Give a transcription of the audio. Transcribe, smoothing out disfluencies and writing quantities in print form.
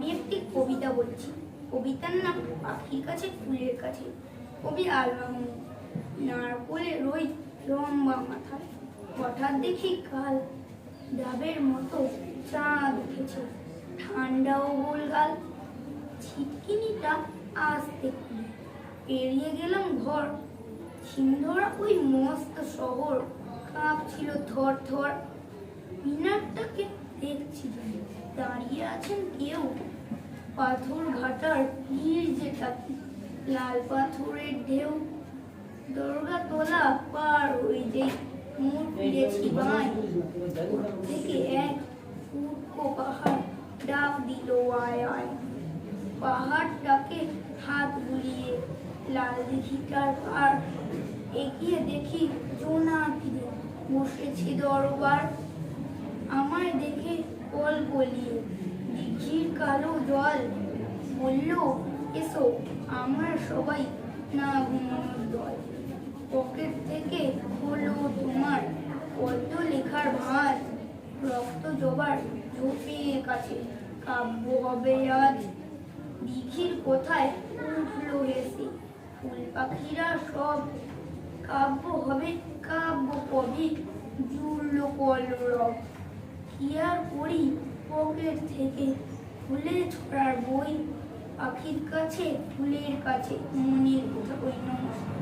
আমি একটি কবিতা বলছি। কবিতার নাম পাখির কাছে ফুলের কাছে। কবি আলম নারকোলে রই লম্বা মাথায়, হঠাৎ দেখি কাল ডাবের মতো চাঁদ উঠেছে, ঠান্ডা ও গোলগাল। ছিটকিনিটা আসতে খুলে পেরিয়ে গেলাম ঘর, সিন্ধরা ওই মস্ত শহর কাঁপছিল থর থর। মিনারটাকে দেখছি, দাঁড়িয়ে আছেন কেউ, পাথর ঘাটার ভিড় যেটা লাল পাথরের ঢেউ। দরগা তোলা পার হয়ে যেই মোড় ফিরেছি বাঁয়, থেকে এক উটকো পাহাড় ডাক দিল আয় আয়। পাহাড়টাকে হাত বুলিয়ে লাল দিঘিটার পার এগিয়ে দেখি জোনাকিরে বসেছি দরবার। আমায় দেখে কল গলিয়ে দিঘির কালো জল বলল, এসো আমরা সবাই না ঘুমানোর দল। পকেট থেকে হলো তোমার পদ্ম লেখার ভাঁজ, রক্ত জবার ঝোপের কাছে কাব্য হবে আজ। দিঘির কোথায় উঠলো হেসে ফুল পাখিরা সব, কাব্য হবে কাব্য কবি জুড়লো কলরব। কি আর করি পকেট থেকে খুলে ছড়ার বই, পাখির কাছে ফুলের কাছে মনের কথা কই। নমস্কার।